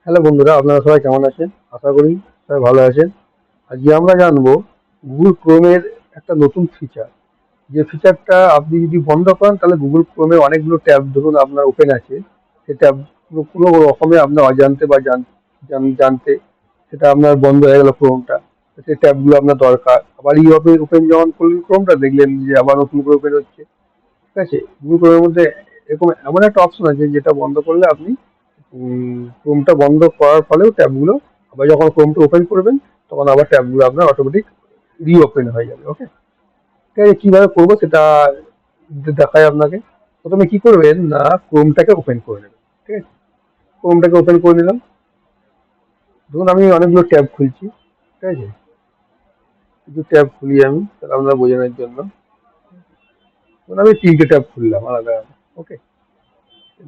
Hello বন্ধুরা, আপনারা সবাই কেমন আছেন? আশা করি সবাই ভালো আছেন। আজকে আমরা জানবো গুগল ক্রোমের একটা নতুন ফিচার। যে ফিচারটা আপনি যদি বন্ধ করেন তাহলে গুগল ক্রোমে অনেকগুলো ট্যাব ধরুন আপনার ওপেন আছে, সেই ট্যাবগুলো কোনো রকমে আপনার অজান্তে বা জানতে সেটা আপনার বন্ধ হয়ে গেল ক্রোমটা। সেই ট্যাবগুলো আপনার দরকার। আবার এই ওপেন যখন করলেন ক্রোমটা, দেখলেন যে আবার নতুন করে ওপেন হচ্ছে। ঠিক আছে? গুগল ক্রোমের মধ্যে এরকম এমন একটা অপশন আছে যেটা বন্ধ করলে আপনি ক্রোমটা বন্ধ করার ফলেও ট্যাবগুলো আবার যখন ক্রোমটা ওপেন করবেন তখন আবার ট্যাবগুলো আপনার অটোমেটিক রিওপেন হয়ে যাবে। ওকে, ঠিক আছে? কিভাবে করবো সেটা দেখায় আপনাকে। প্রথমে কি করবেন না, ক্রোমটাকে ওপেন করে নেবেন। ঠিক আছে, ক্রোমটাকে ওপেন করে নিলাম। ধরুন আমি অনেকগুলো ট্যাব খুলছি। ঠিক আছে, কিছু ট্যাব খুলি আমি তাহলে আপনারা বোঝানোর জন্য। ধরুন আমি তিনটে ট্যাব খুললাম আলাদা আলাদা। ওকে,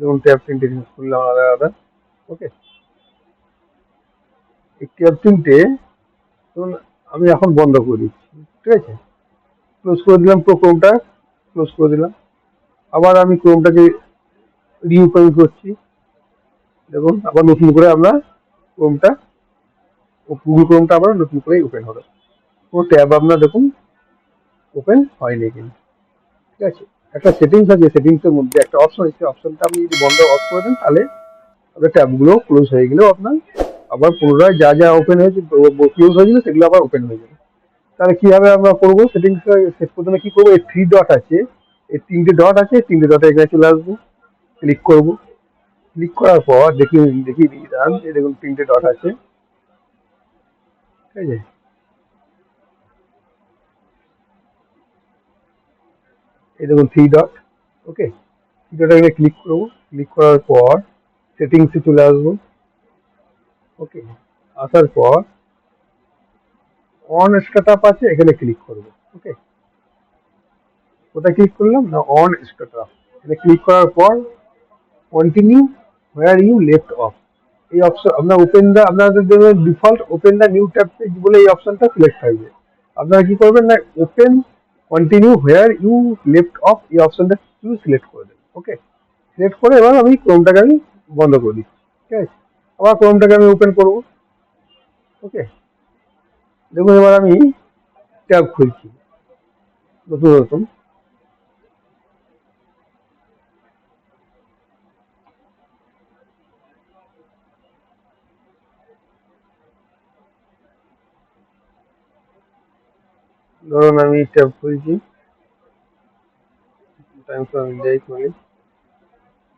ধরুন ট্যাব তিনটে খুললাম আলাদা আলাদা। ওকে, এই ট্যাব তিনটে ধরুন আমি এখন বন্ধ করে দিচ্ছি। ঠিক আছে, ক্লোজ করে দিলাম, পুরো ক্রোমটা ক্লোজ করে দিলাম। আবার আমি ক্রোমটাকে রিওপেন করছি। দেখুন আবার নতুন করে আমরা ক্রোমটা গুগল ক্রোমটা আবার নতুন করে ওপেন হলো। কোনো ট্যাব আপনার দেখুন ওপেন হয়নি কিন্তু। ঠিক আছে, একটা সেটিংস আছে, সেটিংসের মধ্যে একটা অপশন আছে, অপশনটা আপনি যদি বন্ধ অফ করে দেন তাহলে আপনার ট্যাবগুলো ক্লোজ হয়ে গেলেও আপনার আবার পুনরায় যা যা ওপেন হয়েছে ক্লোজ হয়েছিল সেগুলো আবার ওপেন হয়ে যাবে। তাহলে কিভাবে আমরা করবো সেটিংস? প্রথমে কি করবো, এই থ্রি ডট আছে, এই তিনটে ডট আছে, তিনটে ডটে এখানে চলে আসবো, ক্লিক করবো। ক্লিক করার পর দেখিয়ে দিই দাঁড়ান, এই দেখুন তিনটে ডট আছে। ঠিক আছে, এই দেখুন থ্রি ডট। ওকে, থ্রি ডটে এখানে ক্লিক করবো। ক্লিক করার পর সেটিংসে চলে আসবো। ওকে, আসার পর অন স্টার্টআপ আছে, এখানে ক্লিক করবো। ওকে, কোথায় ক্লিক করলাম না, অন স্টার্টআপ। এখানে ক্লিক করার পর continue where you left off, এই অপশন আপনার ওপেন দা, আপনাদের দেখবেন default open the new tab page বলে এই অপশনটা সিলেক্ট থাকবে। আপনারা কি করবেন না, open continue where you left off এই অপশনটা শুধু সিলেক্ট করে দেবেন। ওকে, সিলেক্ট করে এবার আমি ক্রোমটাকে আমি বন্ধ করে দিচ্ছি। ঠিক আছে, আবার ক্রোমটাকে আমি ওপেন করবো। ওকে, দেখুন এবার আমি ট্যাব খুলছি নতুন নতুন। ধরুন আমি ট্যাব খুলছি, টাইমস অফ ইন্ডিয়ায় খুলি।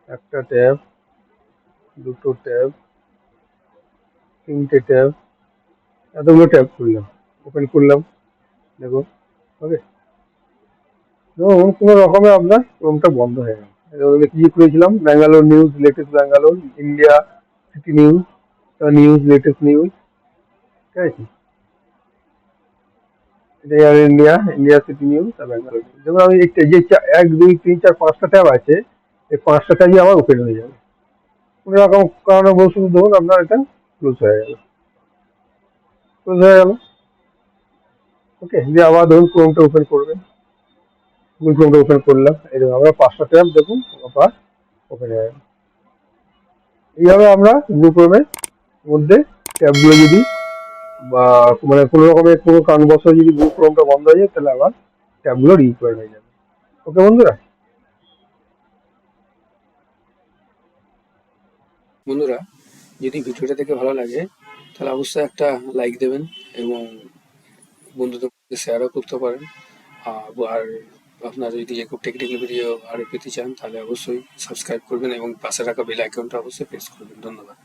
একটা ট্যাব, দুটো ট্যাব, তিনটে ট্যাব, এতগুলো ট্যাব খুললাম, ওপেন করলাম। দেখুন, ওকে, ধরুন কোনো রকমে আপনার ক্রোমটা বন্ধ হয়ে গেল। কি করেছিলাম, Bangalore news, latest Bangalore, India city news, news latest news. ঠিক আছে, এটা air India, India city news আর ব্যাঙ্গালোর নিউজ। যেমন আমি যে এক দুই তিন চার পাঁচটা ট্যাব আছে, এই পাঁচটা ট্যাবই আমার ওপেন হয়ে যাবে। কোনো রকম কারণে বলছিল ধরুন আপনার এটা ক্লোজ হয়ে গেল, ক্লোজ হয়ে গেল। ওকে, দিয়ে আবার ধরুন ক্রোমটা ওপেন করবেন। গুগল ক্রোমটা ওপেন করলাম, এই দেখুন আমরা পাঁচটা ট্যাব দেখুন আবার ওপেন হয়ে গেল। এইভাবে আমরা গুগল ক্রোমের মধ্যে ট্যাবগুলো যদি বা মানে কোনো রকমের কোনো কারণবশত যদি গুগল ক্রোমটা বন্ধ হয়ে যায় তাহলে আবার ট্যাবগুলো রিকভার হয়ে যাবে। ওকে বন্ধুরা। বন্ধুরা, যদি ভিডিওটা দেখে ভালো লাগে তাহলে অবশ্যই একটা লাইক দেবেন এবং বন্ধুদের মধ্যে শেয়ারও করতে পারেন। আর আপনারা যদি এরকম টেকনিক্যাল ভিডিও আরও পেতে চান তাহলে অবশ্যই সাবস্ক্রাইব করবেন এবং পাশে রাখা বেল আইকনটা অবশ্যই প্রেস করবেন। ধন্যবাদ।